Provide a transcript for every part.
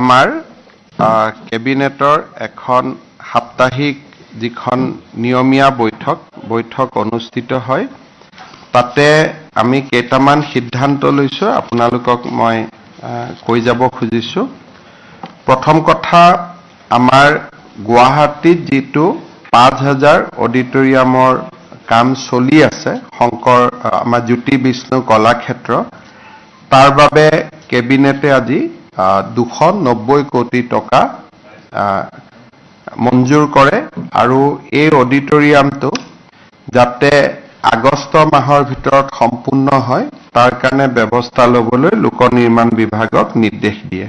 আমাৰ কেবিনেটৰ এখন সাপ্তাহিক যিখন নিয়মীয়া বৈঠক অনুষ্ঠিত হয় তাতে আমি কেইটামান সিদ্ধান্ত লৈছো আপোনালোকক মই কৈ যাব খুজিছো। প্ৰথম কথা আমাৰ গুৱাহাটীত যেটো 5000 অডিটৰিয়ামৰ কাম চলি আছে আমাৰ জ্যোতি বিষ্ণু কলাক্ষেত্ৰ তাৰ বাবে কেবিনেটে আজি 290 কোটি টকা মঞ্জুৰ কৰে আৰু এই অডিটৰিয়ামটো যাতে আগষ্ট মাহৰ ভিতৰত সম্পূৰ্ণ হয় তাৰ কাৰণে ব্যৱস্থা ল'বলৈ লোক নিৰ্মাণ বিভাগক নিৰ্দেশ দিয়ে।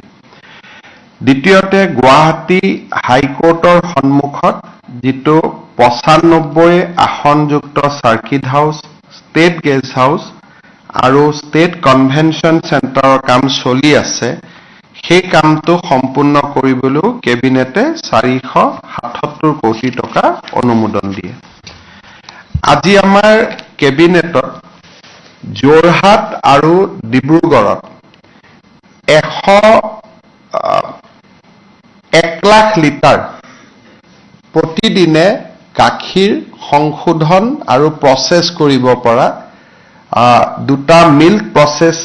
দ্বিতীয়তে গুৱাহাটী হাইকোৰ্টৰ সন্মুখত যেটো 95 আসনযুক্ত সাৰ্কিট হাউস, ষ্টেট গেষ্ট হাউস আৰু ষ্টেট কনভেনশন চেণ্টাৰৰ কাম চলি আছে সেই কামটো সম্পূৰ্ণ কৰিবলৈ কেবিনেটে 477 কোটি টকা অনুমোদন দিয়ে। আজি আমাৰ কেবিনেটত যোৰহাট আৰু ডিব্ৰুগড়ত 1 লাখ লিটাৰ প্ৰতিদিনে গাখীৰ সংশোধন আৰু প্ৰসেস কৰিব পৰা দুটা মিল্ক প্ৰসেস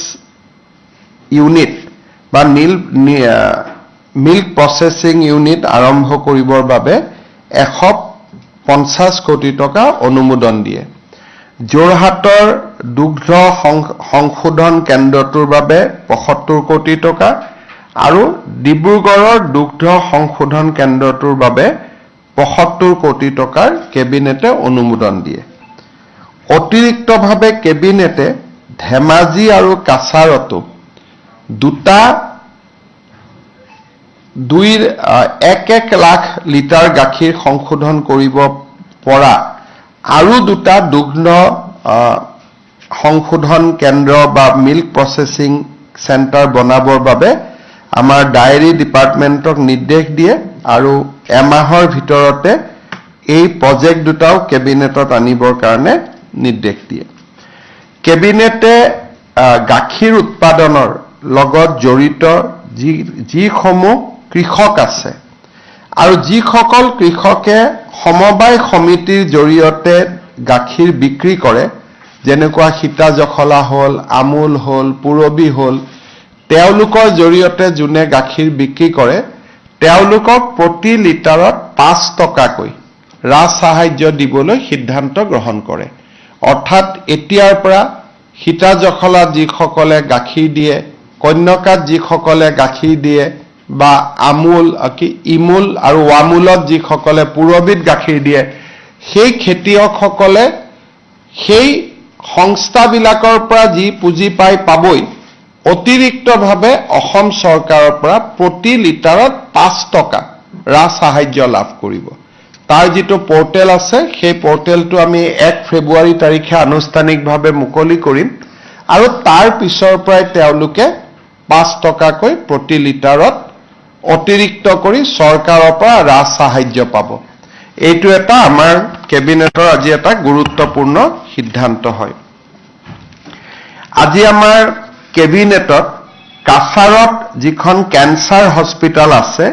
ইউনিট বা মিল্ক প্ৰসেসিং ইউনিট আৰম্ভ কৰিবৰ বাবে 150 কোটি টকা অনুমোদন দিয়ে। যোৰহাটৰ দুগ্ধ সংশোধন কেন্দ্ৰটোৰ বাবে 75 কোটি টকা আৰু ডিব্ৰুগড়ৰ দুগ্ধ সংশোধন কেন্দ্ৰটোৰ বাবে 75 কোটি টকাৰ কেবিনেটে অনুমোদন দিয়ে। অতিৰিক্তভাৱে কেবিনেটে ধেমাজি আৰু কাছাৰতো দুটা 1 লাখ লিটাৰ গাখীৰ সংশোধন কৰিব পৰা আৰু দুটা দুগ্ধ সংশোধন কেন্দ্ৰ বা মিল্ক প্ৰসেসিং চেণ্টাৰ বনাবৰ বাবে আমাৰ ডায়েৰী ডিপাৰ্টমেণ্টক নিৰ্দেশ দিয়ে আৰু এমাহৰ ভিতৰতে এই প্ৰজেক্ট দুটাও কেবিনেটত আনিবৰ কাৰণে নিৰ্দেশ দিয়ে। কেবিনেটে গাখীৰ উৎপাদনৰ লগত জড়িত যিসমূহ কৃষক আছে আৰু যিসকল কৃষকে সমবায় সমিতিৰ জৰিয়তে গাখীৰ বিক্ৰী কৰে যেনেকুৱা সীতা জখলা হল, আমুল হল, পুৰবী হল, তেওঁলোকৰ জৰিয়তে যোনে গাখীৰ বিক্ৰী কৰে তেওঁলোকক প্ৰতি লিটাৰত 5 টকাকৈ ৰাজ সাহায্য দিবলৈ সিদ্ধান্ত গ্ৰহণ কৰে। অৰ্থাৎ এতিয়াৰ পৰা সীতা জখলা যিসকলে গাখীৰ দিয়ে, কন্যকাত যিসকলে গাখীৰ দিয়ে বা ইমুল আৰু ৱামুলত যিসকলে পুৰবীত গাখীৰ দিয়ে সেই খেতিয়কসকলে সেই সংস্থাবিলাকৰ পৰা যি পুঁজি পাবই অতিৰিক্তভাৱে অসম চৰকাৰৰ পৰা প্ৰতি লিটাৰত 5 টকা ৰাজ সাহায্য লাভ কৰিব। তাৰ যেটো পোৰ্টেল আছে সেই পোৰ্টেলটো আমি 1 ফেব্ৰুৱাৰী তাৰিখে আনুষ্ঠানিকভাৱে মুকলি কৰিম আৰু তাৰ পিছৰ পৰাই তেওঁলোকে 5 টকাকৈ প্ৰতি লিটাৰত অতিৰিক্ত কৰি চৰকাৰৰ পৰা ৰাজ সাহায্য পাব। এইটো এটা আমাৰ কেবিনেটৰ আজি এটা গুৰুত্বপূৰ্ণ সিদ্ধান্ত হয়। আজি আমাৰ কেবিনেটত কাছাৰত যিখন কেন্সাৰ হস্পিটাল আছে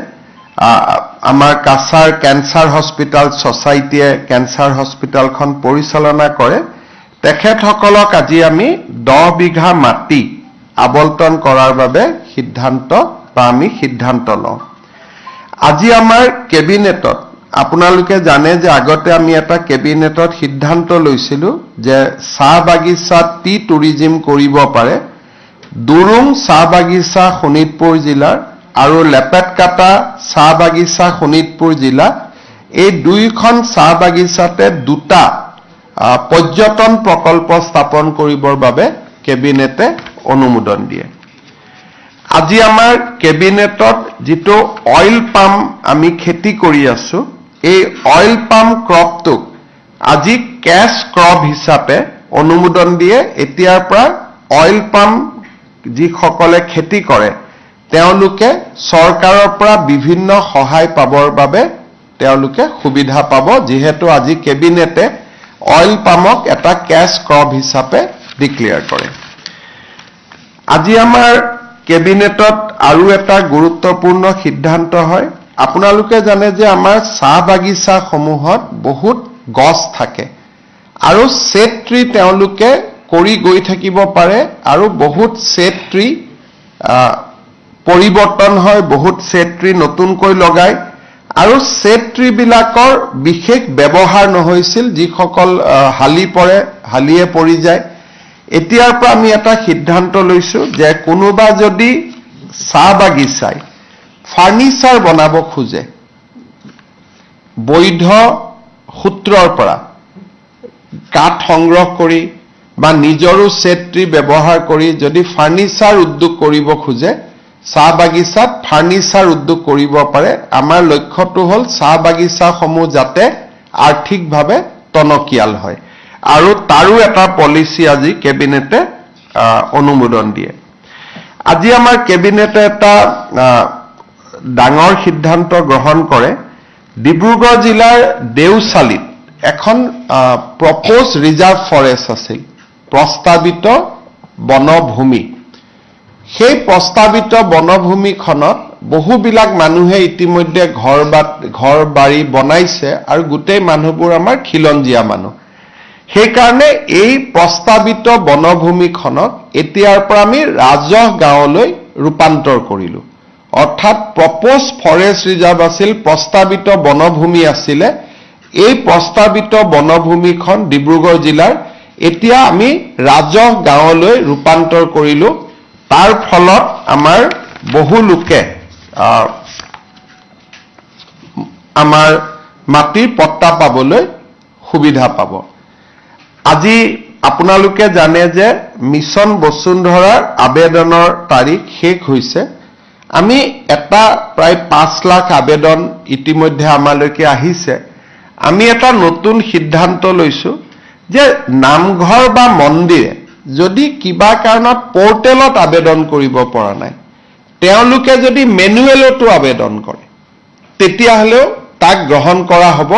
আমাৰ কাছাৰ কেন্সাৰ হস্পিটাল ছ'চাইটিয়ে কেন্সাৰ হস্পিটালখন পৰিচালনা কৰে তেখেতসকলক আজি আমি 10 বিঘা মাটি আবণ্টন কৰাৰ বাবে সিদ্ধান্ত লওঁ। আজি আমাৰ কেবিনেটত আপোনালোকে জানে যে আগতে আমি এটা কেবিনেটত সিদ্ধান্ত লৈছিলো যে চাহ বাগিচাত টি টুৰিজিম কৰিব পাৰে দুৰুং চাহ বাগিচা শোণিতপুৰ জিলাৰ আৰু লেপেটকাটা চাহ বাগিচা শোণিতপুৰ জিলা এই দুইখন চাহ বাগিচাতে দুটা পৰ্যটন প্ৰকল্প স্থাপন কৰিবৰ বাবে কেবিনেটে অনুমোদন দিয়ে। আজি আমাৰ কেবিনেটত যেটো অইল পাম আমি খেতি কৰি আছো এই অইল পাম ক্ৰপটোক আজি কেশ ক্ৰপ হিচাপে অনুমোদন দিয়ে। এতিয়াৰ পৰা অইল পাম যিসকলে খেতি কৰে তেওঁলোকে চৰকাৰৰ পৰা বিভিন্ন সহায় পাবৰ বাবে তেওঁলোকে সুবিধা পাব যিহেতু আজি কেবিনেটে অইল পামক এটা কেশ ক্ৰপ হিচাপে ডিক্লেয়াৰ কৰে। আজি আমাৰ কেবিনেটত আৰু এটা গুৰুত্বপূৰ্ণ সিদ্ধান্ত হয় আপোনালোকে জানে যে আমাৰ চাহ বাগিচাসমূহত বহুত গছ থাকে আৰু ছেট ট্ৰি তেওঁলোকে কৰি গৈ থাকিব পাৰে আৰু বহুত ছেট ট্ৰি পৰিৱৰ্তন হয় বহুত ছেট ট্ৰি নতুনকৈ লগায় আৰু ছেট ট্ৰিবিলাকৰ বিশেষ ব্যৱহাৰ নহৈছিল যিসকল হালি পৰে হালিয়ে পৰি যায় এতিয়াৰ পৰা আমি এটা সিদ্ধান্ত লৈছো যে কোনোবা যদি চাহ বাগিচাই ফাৰ্নিচাৰ বনাব খোজে বৈধ সূত্ৰৰ পৰা কাঠ সংগ্ৰহ কৰি বা নিজৰো ছেট ট্ৰি ব্যৱহাৰ কৰি যদি ফাৰ্নিচাৰ উদ্যোগ কৰিব খোজে চাহ বাগিচাত ফাৰ্নিচাৰ উদ্যোগ কৰিব পাৰে আমাৰ লক্ষ্যটো হ'ল চাহ বাগিচাসমূহ যাতে আৰ্থিকভাৱে টনকিয়াল হয় আৰু তাৰো এটা পলিচি আজি কেবিনেটে অনুমোদন দিয়ে আজি আমাৰ কেবিনেটে এটা ডাঙৰ সিদ্ধান্ত গ্ৰহণ কৰে ডিব্ৰুগড় জিলাৰ দেওচালিত এখন প্ৰপ'জ ৰিজাৰ্ভ ফৰেষ্ট আছিল প্ৰস্তাৱিত বনভূমি সেই প্ৰস্তাৱিত বনভূমিখনত বহুবিলাক মানুহে ইতিমধ্যে ঘৰ বাৰী বনাইছে আৰু গোটেই মানুহবোৰ আমাৰ খিলঞ্জীয়া মানুহ সেইকাৰণে এই প্ৰস্তাৱিত বনভূমিখনক এতিয়াৰ পৰা আমি ৰাজহ গাঁৱলৈ ৰূপান্তৰ কৰিলো অৰ্থাৎ প্ৰপ'জ ফৰেষ্ট ৰিজাৰ্ভ আছিল প্ৰস্তাৱিত বনভূমি আছিলে এই প্ৰস্তাৱিত বনভূমিখন ডিব্ৰুগড় জিলাৰ এতিয়া আমি ৰাজহ গাঁৱলৈ ৰূপান্তৰ কৰিলো তাৰ ফলত আমাৰ বহু লোকে আমাৰ মাটিৰ পট্টা পাবলৈ সুবিধা পাব আজি আপোনালোকে জানে যে মিছন বসুন্ধৰাৰ আবেদনৰ তাৰিখ শেষ হৈছে আমি এটা প্ৰায় 5 লাখ আবেদন ইতিমধ্যে আমালৈকে আহিছে আমি এটা নতুন সিদ্ধান্ত লৈছো যে নামঘৰ বা মন্দিৰে যদি কিবা কাৰণত পোৰ্টেলত আবেদন কৰিব পৰা নাই তেওঁলোকে যদি মেনুৱেলতো আবেদন কৰে তেতিয়াহলেও তাক গ্ৰহণ কৰা হ'ব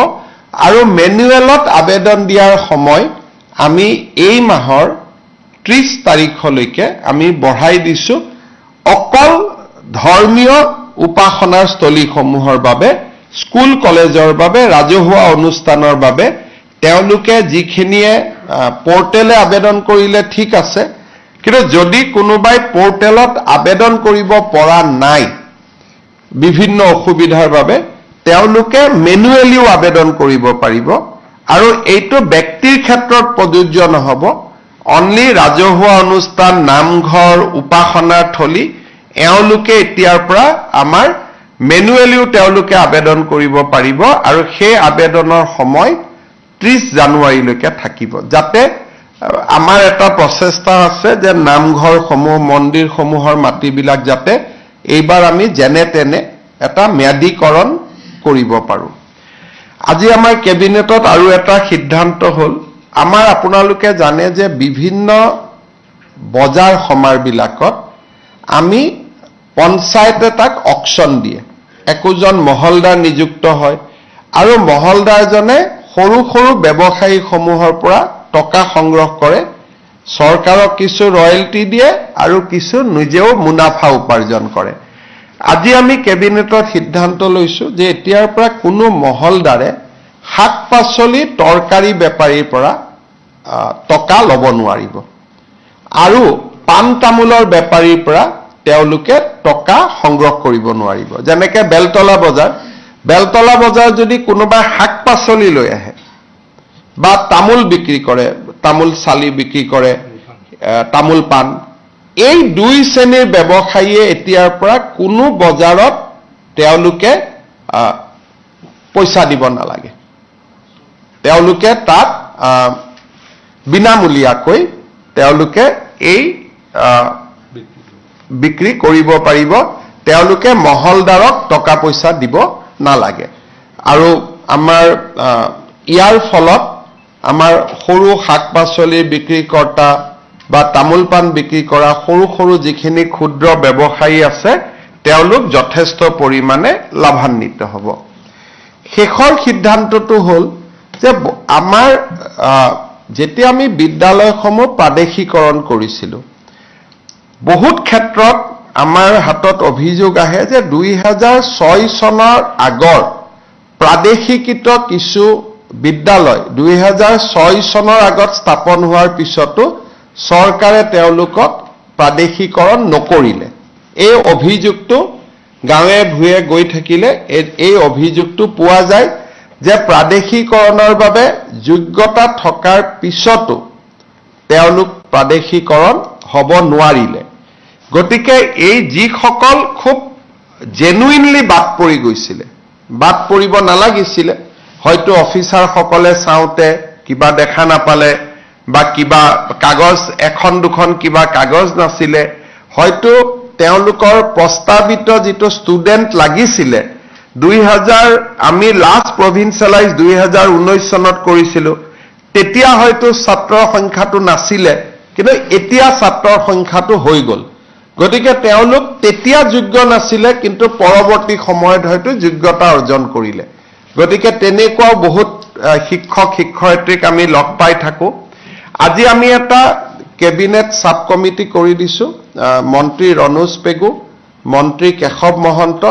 আৰু মেনুৱেলত আবেদন দিয়াৰ সময় আমি এই মাহৰ 30 তাৰিখলৈকে আমি বঢ়াই দিছো অকল ধৰ্মীয় উপাসনাৰ স্থলীসমূহৰ বাবে স্কুল কলেজৰ বাবে ৰাজহুৱা অনুষ্ঠানৰ বাবে তেওঁলোকে যিখিনিয়ে পোৰ্টেলে আবেদন কৰিলে ঠিক আছে কিন্তু যদি কোনোবাই পোৰ্টেলত আবেদন কৰিব পৰা নাই বিভিন্ন অসুবিধাৰ বাবে তেওঁলোকে মেনুৱেলিও আবেদন কৰিব পাৰিব আৰু এইটো ব্যক্তিৰ ক্ষেত্ৰত প্ৰযোজ্য নহব অনলি ৰাজহুৱা অনুষ্ঠান নামঘৰ উপাসনাৰ থলী এওঁলোকে এতিয়াৰ পৰা আমাৰ মেনুৱেলিও তেওঁলোকে আবেদন কৰিব পাৰিব আৰু সেই আবেদনৰ সময় 30 জানুৱাৰীলৈকে থাকিব যাতে আমাৰ এটা প্ৰচেষ্টা আছে যে নামঘৰসমূহ মন্দিৰসমূহৰ মাটিবিলাক যাতে এইবাৰ আমি যেনে তেনে এটা ম্যাদীকৰণ কৰিব পাৰো আজি আমাৰ কেবিনেটত আৰু এটা সিদ্ধান্ত হ'ল আমাৰ আপোনালোকে জানে যে বিভিন্ন বজাৰ সমাৰবিলাকত আমি পঞ্চায়তে তাক অকশ্যন দিয়ে একোজন মহলদাৰ নিযুক্ত হয় আৰু মহলদাৰজনে সৰু সৰু ব্যৱসায়ীসমূহৰ পৰা টকা সংগ্ৰহ কৰে চৰকাৰক কিছু ৰয়েলটি দিয়ে আৰু কিছু নিজেও মুনাফা উপাৰ্জন কৰে আজি আমি কেবিনেটত সিদ্ধান্ত লৈছো যে এতিয়াৰ পৰা কোনো মহলদাৰে শাক-পাচলি তৰকাৰী বেপাৰীৰ পৰা টকা ল'ব নোৱাৰিব আৰু পাণ তামোলৰ বেপাৰীৰ পৰা তেওঁলোকে টকা সংগ্ৰহ কৰিব নোৱাৰিব যেনেকৈ বেলতলা বজাৰ যদি কোনোবাই শাক-পাচলি লৈ আহে বা তামোল বিক্ৰী কৰে তামোল চালি বিক্ৰী কৰে তামোল পাণ এই দুই শ্ৰেণীৰ ব্যৱসায়ীয়ে এতিয়াৰ পৰা কোনো বজাৰত তেওঁলোকে পইচা দিব নালাগে তেওঁলোকে তাত বিনামূলীয়াকৈ তেওঁলোকে এই বিক্ৰী কৰিব পাৰিব তেওঁলোকে মহলদাৰক টকা পইচা দিব নালাগে আৰু আমাৰ ইয়াৰ ফলত আমাৰ সৰু শাক-পাচলি বিক্ৰীকৰ্তা বা তামোল পাণ বিক্ৰী কৰা সৰু সৰু যিখিনি ক্ষুদ্ৰ ব্যৱসায়ী আছে তেওঁলোক যথেষ্ট পৰিমাণে লাভান্বিত হ'ব শেষৰ সিদ্ধান্তটো হ'ল যে আমাৰ যেতিয়া আমি বিদ্যালয়সমূহ প্ৰাদেশিকৰণ কৰিছিলোঁ বহুত ক্ষেত্ৰত আমাৰ হাতত অভিযোগ আহে যে 2006 চনৰ আগৰ প্ৰাদেশিকৃত কিছু বিদ্যালয় 2006 চনৰ আগত স্থাপন হোৱাৰ পিছতো চৰকাৰে তেওঁলোকক প্ৰাদেশিকৰণ নকৰিলে। এই অভিযোগটো গাঁৱে ভূঞে গৈ থাকিলে এই অভিযোগটো পোৱা যায় যে প্ৰাদেশিকৰণৰ বাবে যোগ্যতা থকাৰ পিছতো তেওঁলোক প্ৰাদেশিকৰণ হ'ব নোৱাৰিলে। গতিকে এই যিসকল খুব জেনুইনলি বাদ পৰি গৈছিলে, বাদ পৰিব নালাগিছিলে, হয়তো অফিচাৰসকলে চাওঁতে কিবা দেখা নাপালে বা কিবা কাগজ এখন দুখন কিবা কাগজ নাছিলে, হয়তো তেওঁলোকৰ প্ৰস্তাৱিত যিটো ষ্টুডেণ্ট লাগিছিলে 2000 আমি লাষ্ট প্ৰভিন্সিয়েলাইজ 2019 চনত কৰিছিলোঁ, তেতিয়া হয়তো ছাত্ৰৰ সংখ্যাটো নাছিলে, কিন্তু এতিয়া ছাত্ৰৰ সংখ্যাটো হৈ গ'ল। গতিকে তেওঁলোক তেতিয়া যোগ্য নাছিলে, কিন্তু পৰৱৰ্তী সময়ত হয়তো যোগ্যতা অৰ্জন কৰিলে। গতিকে তেনেকুৱাও বহুত শিক্ষক শিক্ষয়িত্ৰীক আমি লগ পাই থাকোঁ। আজি আমি এটা কেবিনেট সাব কমিটি কৰি দিছোঁ। মন্ত্ৰী ৰণোজ পেগু, মন্ত্ৰী কেশৱ মহন্ত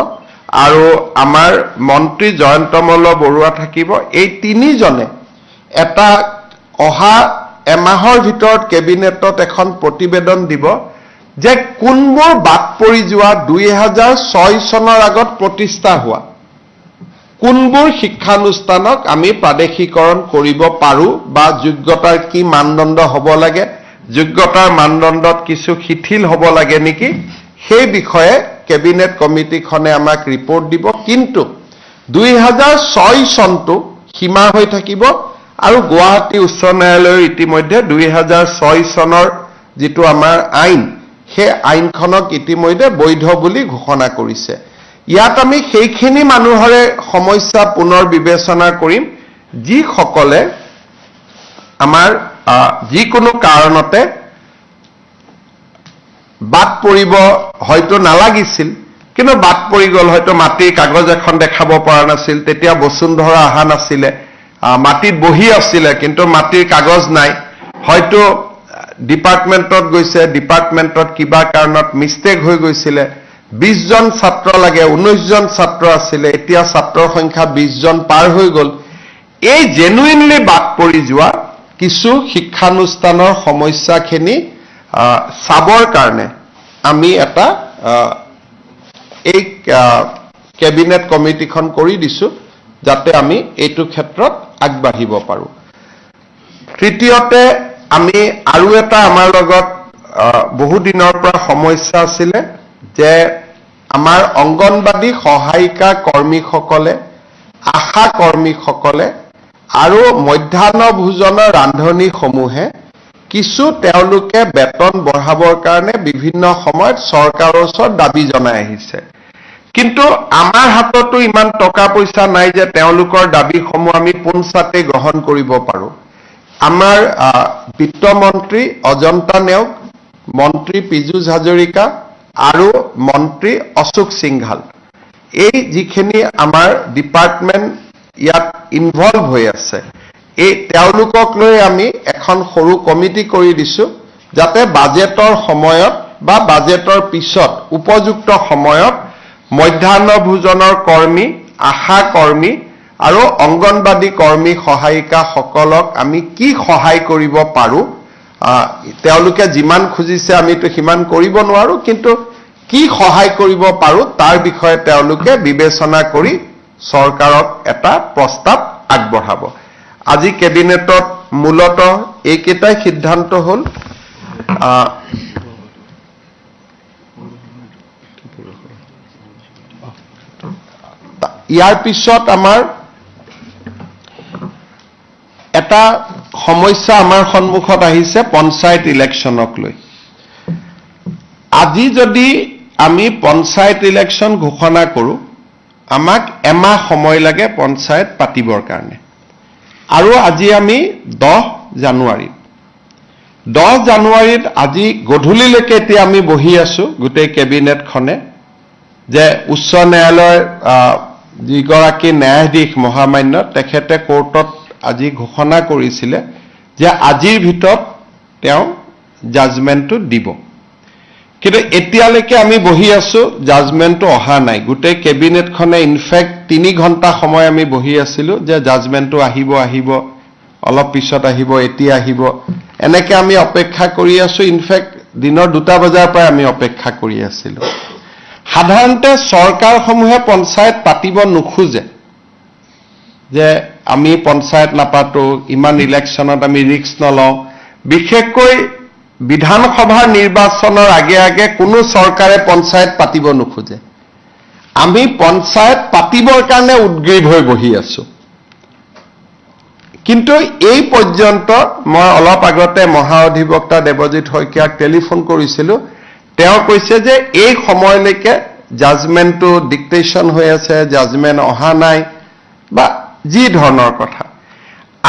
আৰু আমাৰ মন্ত্ৰী জয়ন্তমল্ল বৰুৱা থাকিব। এই তিনিজনে এটা অহা এমাহৰ ভিতৰত কেবিনেটত এখন প্ৰতিবেদন দিব যে কোনবোৰ বাদ পৰি যোৱা 2006 চনৰ আগত প্ৰতিষ্ঠা হোৱা কোনবোৰ শিক্ষানুষ্ঠানক আমি প্ৰাদেশিকৰণ কৰিব পাৰোঁ বা যোগ্যতাৰ কি মানদণ্ড হ'ব লাগে, যোগ্যতাৰ মানদণ্ডত কিছু শিথিল হ'ব লাগে নেকি, সেই বিষয়ে কেবিনেট কমিটিখনে আমাক ৰিপৰ্ট দিব। কিন্তু 2006 চনটো সীমা হৈ থাকিব আৰু গুৱাহাটী উচ্চ ন্যায়ালয়ৰ ইতিমধ্যে 2006 চনৰ যিটো আমাৰ আইন, সেই আইনখনক ইতিমধ্যে বৈধ বুলি ঘোষণা কৰিছে। ইয়াত আমি সেইখিনি মানুহৰে সমস্যা পুনৰ বিবেচনা কৰিম যিসকলে আমাৰ যিকোনো কাৰণতে বাদ পৰিব হয়তো নালাগিছিল, কিন্তু বাদ পৰি গ'ল। হয়তো মাটিৰ কাগজ এখন দেখাব পৰা নাছিল, তেতিয়া বসুন্ধৰা অহা নাছিলে, মাটিত বহি আছিলে কিন্তু মাটিৰ কাগজ নাই, হয়তো ডিপাৰ্টমেণ্টত গৈছে, ডিপাৰ্টমেণ্টত কিবা কাৰণত মিষ্টেক হৈ গৈছিলে, 20 জন ছাত্ৰ লাগে, 19 জন ছাত্ৰ আছিলে, এতিয়া ছাত্ৰৰ সংখ্যা 20 জন পাৰ হৈ গ'ল। এই জেনুইনলি বাদ পৰি যোৱা কিছু শিক্ষানুষ্ঠানৰ সমস্যাখিনি চাবৰ কাৰণে আমি এটা এই কেবিনেট কমিটিখন কৰি দিছোঁ যাতে আমি এইটো ক্ষেত্ৰত আগবাঢ়িব পাৰোঁ। তৃতীয়তে আমি আৰু এটা আমাৰ লগত বহুদিনৰ পৰা সমস্যা আছিলে যে আমাৰ অংগনবাদী সহায়িকা কৰ্মীসকলে, আশা কৰ্মীসকলে আৰু মধ্যাহ্ন ভোজনৰ ৰান্ধনীসমূহে কিছু তেওঁলোকে বেতন বঢ়াবৰ কাৰণে বিভিন্ন সময়ত চৰকাৰৰ ওচৰত দাবী জনাই আহিছে। কিন্তু আমাৰ হাততো ইমান টকা পইচা নাই যে তেওঁলোকৰ দাবীসমূহ আমি পোনছাতে গ্ৰহণ কৰিব পাৰোঁ। আমাৰ বিত্তমন্ত্ৰী অজন্তা নেওগ, মন্ত্ৰী পীযুষ হাজৰিকা আৰু মন্ত্ৰী অশোক সিংঘাল, এই যিখিনি আমাৰ ডিপাৰ্টমেণ্ট ইয়াত ইনভলভ হৈ আছে, এই তেওঁলোকক লৈ আমি এখন সৰু কমিটি কৰি দিছোঁ যাতে বাজেটৰ সময়ত বা বাজেটৰ পিছত উপযুক্ত সময়ত মধ্যাহ্ন ভোজনৰ কৰ্মী, আশা কৰ্মী আৰু অংগনবাদী কৰ্মী সহায়িকাসকলক আমি কি সহায় কৰিব পাৰোঁ, তেওঁলোকে যিমান খুজিছে আমিতো সিমান কৰিব নোৱাৰোঁ, কিন্তু কি সহায় কৰিব পাৰোঁ তাৰ বিষয়ে তেওঁলোকে বিবেচনা কৰি চৰকাৰক এটা প্ৰস্তাৱ আগবঢ়াব। আজি কেবিনেটত মূলতঃ এইকেইটাই সিদ্ধান্ত হ'ল। ইয়াৰ পিছত আমাৰ এটা সমস্যা আমাৰ সন্মুখত আহিছে পঞ্চায়ত ইলেকশ্যনক লৈ। আজি যদি আমি পঞ্চায়ত ইলেকশ্যন ঘোষণা কৰোঁ, আমাক এমাহ সময় লাগে পঞ্চায়ত পাতিবৰ কাৰণে। আৰু আজি আমি 10 জানুৱাৰীত আজি গধূলিলৈকে এতিয়া আমি বহি আছোঁ গোটেই কেবিনেটখনে, যে উচ্চ ন্যায়ালয়ৰ যিগৰাকী ন্যায়াধীশ মহামান্য তেখেতে কোৰ্টত আজি ঘোষণা কৰিছিলে যে আজিৰ ভিতৰত তেওঁ জাজমেণ্টটো দিব। কিন্তু এতিয়ালৈকে আমি বহি আছো, জাজমেণ্টটো অহা নাই। গোটেই কেবিনেটখনে ইনফেক্ট 3 ঘণ্টা সময় আমি বহি আছিলো যে জাজমেণ্টটো আহিব, অলপ পিছত আহিব, এতিয়া আহিব, এনেকে আমি অপেক্ষা কৰি আছো। ইনফেক্ট দিনৰ 2টা বজাৰ পৰা আমি অপেক্ষা কৰি আছিলো। সাধাৰণতে চৰকাৰসমূহে পঞ্চায়ত পাতিব নোখোজে, যে আমি পঞ্চায়ত নাপাতো, ইমান ইলেকশ্যনত আমি ৰিস্ক নলওঁ। বিশেষকৈ বিধানসভাৰ নিৰ্বাচনৰ আগে আগে কোনো চৰকাৰে পঞ্চায়ত পাতিব নোখোজে। আমি পঞ্চায়ত পাতিবৰ কাৰণে উদ্গ্ৰীৱ হৈ বহি আছো। কিন্তু এই পৰ্যন্ত মই অলপ আগতে মহাঅধিবক্তা দেৱজিৎ শইকীয়াক টেলিফোন কৰিছিলো। তেওঁ কৈছে যে এই সময়লৈকে জাজমেণ্টটো ডিক্টেশ্যন হৈ আছে, জাজমেণ্ট অহা নাই, বা যি ধৰণৰ কথা।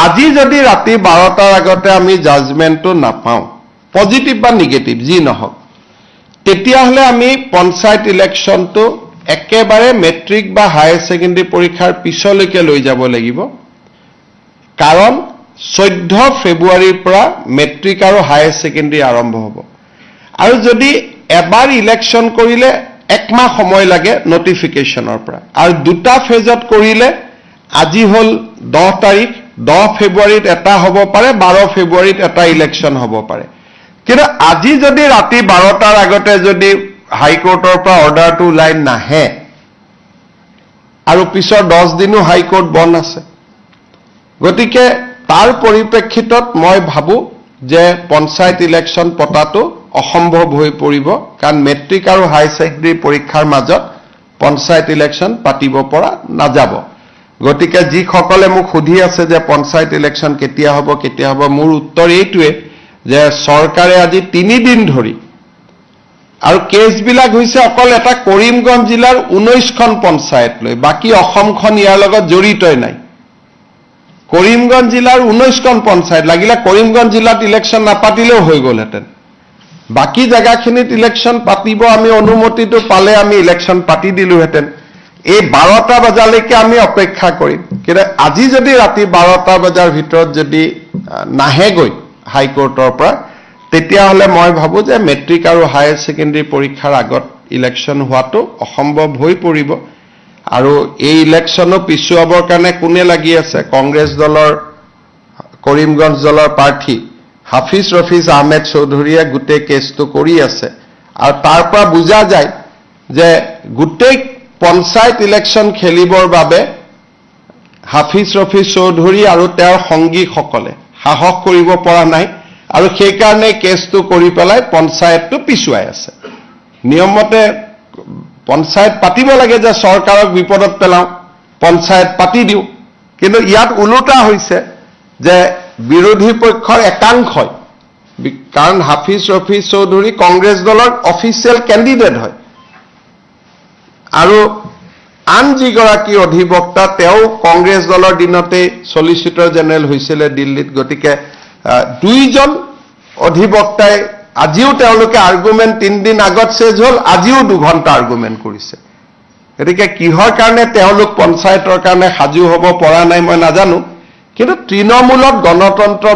আজি যদি ৰাতি 12টাৰ আগতে আমি জাজমেণ্টটো নাপাওঁ, পজিটিভ বা নিগেটিভ যি নহওক, তেতিয়াহ'লে আমি পঞ্চায়ত ইলেকশ্যনটো একেবাৰে মেট্ৰিক বা হায়াৰ ছেকেণ্ডেৰী পৰীক্ষাৰ পিছলৈকে লৈ যাব লাগিব। কাৰণ 14 ফেব্ৰুৱাৰীৰ পৰা মেট্ৰিক আৰু হায়াৰ ছেকেণ্ডেৰী আৰম্ভ হ'ব। আৰু যদি এবাৰ ইলেকশ্যন কৰিলে 1 মাহ সময় লাগে নটিফিকেশ্যনৰ পৰা, আৰু 2টা ফেজত কৰিলে আজি হ'ল 10 তাৰিখ, 10 ফেব্ৰুৱাৰীত এটা হ'ব পাৰে, 12 ফেব্ৰুৱাৰীত এটা ইলেকশ্যন হ'ব পাৰে। কিন্তু আজি যদি ৰাতি 12টাৰ আগতে যদি হাইকোৰ্টৰ পৰা অৰ্ডাৰটো ওলাই নাহে, আৰু পিছৰ 10 দিনো হাইকোৰ্ট বন্ধ আছে, গতিকে তাৰ পৰিপ্ৰেক্ষিতত মই ভাবোঁ যে পঞ্চায়ত ইলেকশ্যন পতাটো অসম্ভৱ হৈ পৰিব। কাৰণ মেট্ৰিক আৰু হায়াৰ ছেকেণ্ডেৰী পৰীক্ষাৰ মাজত পঞ্চায়ত ইলেকশ্যন পাতিব পৰা নাযাব। গতিকে যিসকলে মোক সুধি আছে যে পঞ্চায়ত ইলেকশ্যন কেতিয়া হ'ব, মোৰ উত্তৰ এইটোৱে যে চৰকাৰে আজি 3 দিন ধৰি, আৰু কেছবিলাক হৈছে অকল এটা কৰিমগঞ্জ জিলাৰ 19খন পঞ্চায়ত লৈ, বাকী অসমখন ইয়াৰ লগত জড়িতই নাই। কৰিমগঞ্জ জিলাৰ 19খন পঞ্চায়ত, লাগিলে কৰিমগঞ্জ জিলাত ইলেকশ্যন নাপাতিলেও হৈ গ'লহেঁতেন। বাকী জেগাখিনিত ইলেকশ্যন পাতিব, আমি অনুমতিটো পালে আমি ইলেকশ্যন পাতি দিলোহেঁতেন। এই 12টা বজালৈকে আমি অপেক্ষা কৰিম। কিন্তু আজি যদি ৰাতি 12টা বজাৰ ভিতৰত যদি নাহেগৈ হাইকোৰ্টৰ পৰা, তেতিয়াহ'লে মই ভাবোঁ যে মেট্ৰিক আৰু হায়াৰ ছেকেণ্ডেৰী পৰীক্ষাৰ আগত ইলেকশ্যন হোৱাটো অসম্ভৱ হৈ পৰিব। আৰু এই ইলেকশ্যনো পিছুৱাবৰ কাৰণে কোনে লাগি আছে? কংগ্ৰেছ দলৰ, কৰিমগঞ্জ দলৰ প্ৰাৰ্থী হাফিজ ৰফিজ আহমেদ চৌধুৰীয়ে গোটেই কেছটো কৰি আছে। আৰু তাৰ পৰা বুজা যায় যে গোটেই পঞ্চায়ত ইলেকশ্যন খেলিবৰ বাবে হাফিজ ৰফিজ চৌধুৰী আৰু তেওঁৰ সংগীসকলে সাহস কৰিব পৰা নাই, আৰু সেইকাৰণে কেছটো কৰি পেলাই পঞ্চায়তটো পিছুৱাই আছে। নিয়মমতে পঞ্চায়ত পাতিব লাগে যে চৰকাৰক বিপদত পেলাওঁ, পঞ্চায়ত পাতি দিওঁ। কিন্তু ইয়াত ওলোটা হৈছে যে বিৰোধী পক্ষৰ একাংশই, কাৰণ হাফিজ ৰফিজ চৌধুৰী কংগ্ৰেছ দলৰ অফিচিয়েল কেণ্ডিডেট হয়, আৰু আন যিগৰাকী অধিবক্তা তেওঁ কংগ্ৰেছ দলৰ দিনতেই চলিচিটৰ জেনেৰেল হৈছিলে দিল্লীত। গতিকে 2জন অধিবক্তাই আজিও তেওঁলোকে আৰ্গুমেণ্ট 3 দিন আগত চেজ হ'ল, আজিও 2 ঘণ্টা আৰ্গুমেণ্ট কৰিছে। গতিকে কিহৰ কাৰণে তেওঁলোক পঞ্চায়তৰ কাৰণে সাজু হ'ব পৰা নাই মই নাজানো। কিন্তু তৃণমূলত গণতন্ত্ৰ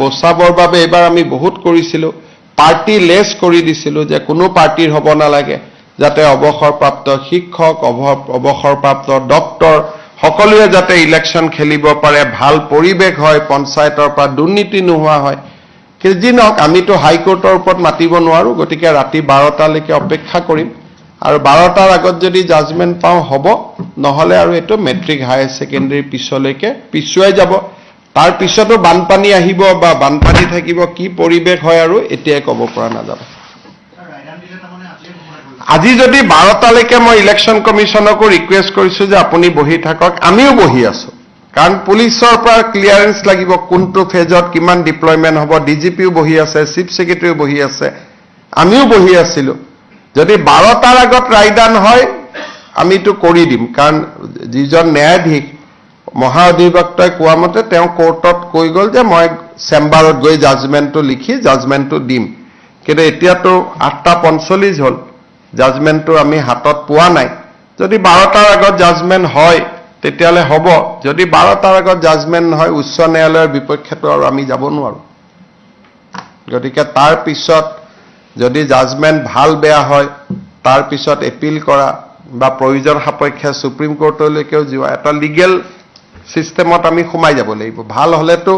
বচাবৰ বাবে এইবাৰ আমি বহুত কৰিছিলোঁ। পাৰ্টি লেছ কৰি দিছিলোঁ যে কোনো পাৰ্টিৰ হ'ব নালাগে, যাতে অৱসৰপ্ৰাপ্ত শিক্ষক, অৱসৰপ্ৰাপ্ত ডক্তৰ সকলোৱে যাতে ইলেকশ্যন খেলিব পাৰে, ভাল পৰিৱেশ হয়, পঞ্চায়তৰ পৰা দুৰ্নীতি নোহোৱা হয়। কিন্তু যি নহওক, আমিতো হাইকোৰ্টৰ ওপৰত মাতিব নোৱাৰোঁ। গতিকে ৰাতি 12টালৈকে অপেক্ষা কৰিম, আৰু 12টাৰ আগত যদি জাজমেণ্ট পাওঁ হ'ব, নহ'লে আৰু এইটো মেট্ৰিক হায়াৰ ছেকেণ্ডেৰীৰ পিছলৈকে পিছুৱাই যাব। তাৰ পিছতো বানপানী আহিব বা বানপানী থাকিব, কি পৰিৱেশ হয় আৰু এতিয়াই ক'ব পৰা নাযাব। আজি যদি 12টালৈকে মই ইলেকশ্যন কমিশ্যনকো ৰিকুৱেষ্ট কৰিছোঁ যে আপুনি বহি থাকক, আমিও বহি আছোঁ। কাৰণ পুলিচৰ পৰা ক্লিয়াৰেন্স লাগিব, কোনটো ফেজত কিমান ডিপ্লয়মেণ্ট হ'ব। ডিজিপিও বহি আছে, চিফ ছেক্ৰেটাৰীও বহি আছে, আমিও বহি আছিলোঁ। যদি 12টাৰ আগত ৰায়দান হয় আমিতো কৰি দিম। কাৰণ যিজন ন্যায়াধীশ মহাঅধিবক্তাই কোৱা মতে তেওঁ কোৰ্টত কৈ গ'ল যে মই চেম্বাৰত গৈ জাজমেণ্টটো লিখি জাজমেণ্টটো দিম। কিন্তু এতিয়াতো 8:45 হ'ল, জাজমেণ্টটো আমি হাতত পোৱা নাই। যদি 12টাৰ আগত জাজমেণ্ট হয় তেতিয়াহ'লে হ'ব। যদি 12টাৰ আগত জাজমেণ্ট নহয়, উচ্চ ন্যায়ালয়ৰ বিপক্ষেতো আৰু আমি যাব নোৱাৰোঁ। গতিকে তাৰ পিছত যদি জাজমেণ্ট ভাল বেয়া হয় তাৰ পিছত এপিল কৰা বা প্ৰয়োজন সাপেক্ষে সুপ্ৰিম কোৰ্টলৈকেও যোৱা এটা লিগেল সিস্টেমত আমি সোমাই যাব লাগিব ভাল হলেতো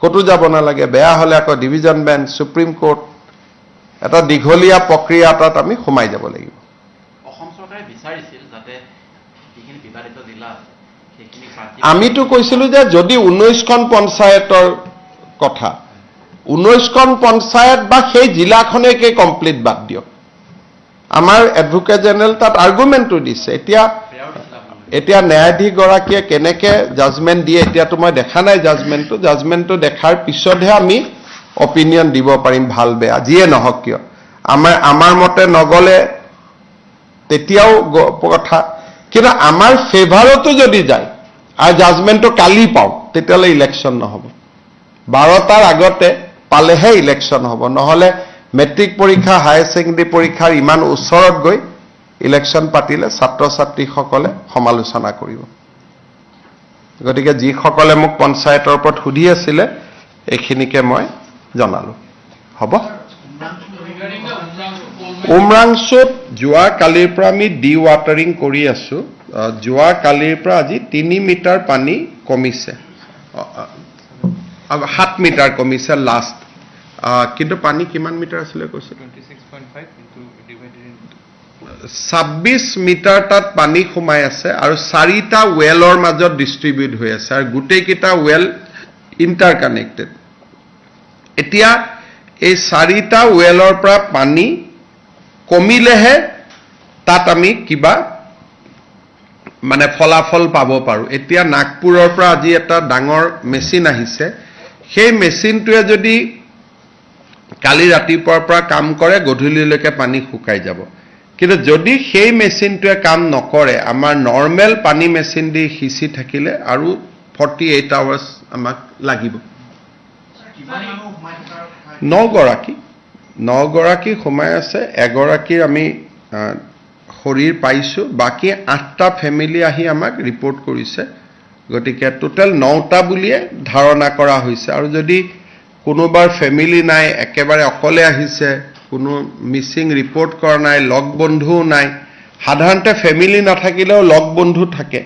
কতো যাব নালাগে বেয়া হলে আকৌ ডিভিজন বেঞ্চ সুপ্ৰিম কোৰ্ট এটা দীঘলীয়া প্ৰক্ৰিয়া এটাত আমি সোমাই যাব লাগিব অসম চৰকাৰে বিচাৰিছিল যাতে যিখিনি বিবাদিত জিলা আছে সেইখিনি আমিতো কৈছিলো যে যদি 19খন পঞ্চায়তৰ কথা 19খন পঞ্চায়ত বা সেই জিলাখনেকে কমপ্লিট বাদ দিয়ক আমাৰ এডভোকেট জেনেৰেল তাত আৰ্গুমেণ্টটো দিছে এতিয়া ন্যায়াধীশ গৰাকীয়ে কেনেকে জাজমেণ্ট দিয়ে এতিয়াতো মই দেখা নাই জাজমেণ্টটো দেখাৰ পিছতহে আমি অপিনিয়ন দিব পাৰিম ভাল বেয়া যিয়ে নহওক কিয় আমাৰ মতে নগলে তেতিয়াও কথা কিন্তু আমাৰ ফেভাৰতো যদি যায় আৰু জাজমেণ্টটো কালি পাওঁ তেতিয়ালে ইলেকশ্যন নহব 12টাৰ আগতে পালেহে ইলেকশ্যন হ'ব নহলে মেট্ৰিক পৰীক্ষা হায়াৰ ছেকেণ্ডাৰী পৰীক্ষাৰ ইমান ওচৰত গৈ ইলেকশ্যন পাতিলে ছাত্ৰ ছাত্ৰীসকলে সমালোচনা কৰিব গতিকে যিসকলে মোক পঞ্চায়তৰ ওপৰত সুধি আছিলে এইখিনিকে মই জনালো হ'ব উমৰাংচুত যোৱা কালিৰ পৰা আমি ডি ৱাটাৰিং কৰি আছো যোৱা কালিৰ পৰা আজি 3 মিটাৰ পানী কমিছে 7 মিটাৰ কমিছে লাষ্ট কিন্তু পানী কিমান মিটাৰ আছিলে কৈছে 26 মিটাৰ তাত পানী সোমাই আছে আৰু 4টা ৱেলৰ মাজত ডিস্ট্ৰিবিউট হৈ আছে আৰু গোটেইকেইটা ৱেল ইণ্টাৰ কানেক্টেড এতিয়া এই 4টা ৱেলৰ পৰা পানী কমিলেহে তাত আমি কিবা মানে ফলাফল পাব পাৰো এতিয়া নাগপুৰৰ পৰা আজি এটা ডাঙৰ মেচিন আহিছে সেই মেচিনটোৱে যদি কালি ৰাতিপুৱাৰ পৰা কাম কৰে গধূলিলৈকে পানী শুকাই যাব কিন্তু যদি সেই মেচিনটোৱে কাম নকৰে আমাৰ নৰ্মেল পানী মেচিন দি হিচি থাকিলে আৰু 48 আৱাৰ্ছ আমাক লাগিব 9 গৰাকী সোমাই আছে এগৰাকীৰ আমি শৰীৰ পাইছো বাকি 8টা ফেমিলি আহি আমাক ৰিপৰ্ট কৰিছে গতিকে টোটাল 9টা বুলিয়ে ধাৰণা কৰা হৈছে আৰু যদি কোনোবাৰ ফেমিলি নাই একেবাৰে অকলে আহিছে কোনো মিসিং ৰিপৰ্ট কৰা নাই লগ বন্ধুও নাই সাধাৰণতে ফেমিলি নাথাকিলেও লগ বন্ধু থাকে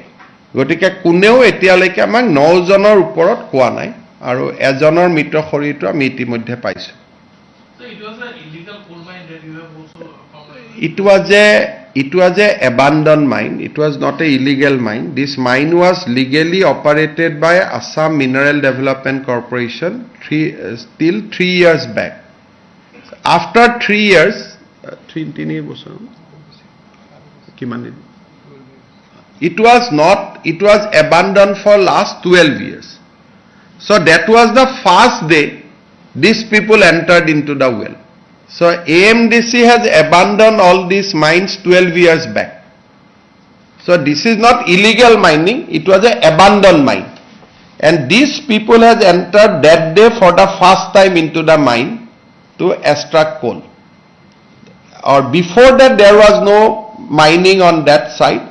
গতিকে কোনেও এতিয়ালৈকে আমাক 9 জনৰ ওপৰত কোৱা নাই আৰু এজনৰ মৃত শৰীৰটো আমি ইতিমধ্যে পাইছো It was a abandoned mine. It was not a illegal mine. This mine was legally operated by Assam Mineral Development Corporation till 3 years back. After 3 years, 3 years, it was abandoned for last 12 years. So that was the first day these people entered into the well. So AMDC has abandoned all these mines 12 years back. So this is not illegal mining, it was an abandoned mine. And these people has entered that day for the first time into the mine to extract coal. Or before that there was no mining on that site.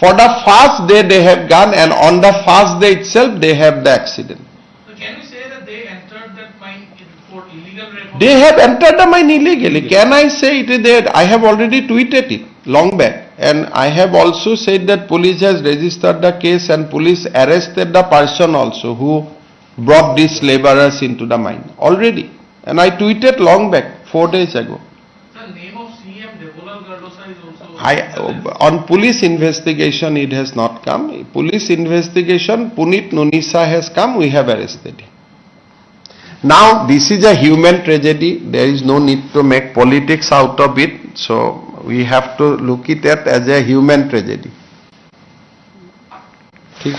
For the first day they have gone and on the first day itself they have the accident. So can we say that they entered that mine for illegal removal? They have entered the mine illegally. Can I say it is there? I have already tweeted it long back. And I have also said that police has registered the case and police arrested the person also who brought these laborers into the mine already. And I tweeted long back, 4 days ago. The name of CM Devolal Gardosa is also... On police investigation it has not come. Police investigation, Punit Nunisa has come, we have arrested him. Now this is a human tragedy, there is no need to make politics out of it, so we have to look at it as a human tragedy. Okay.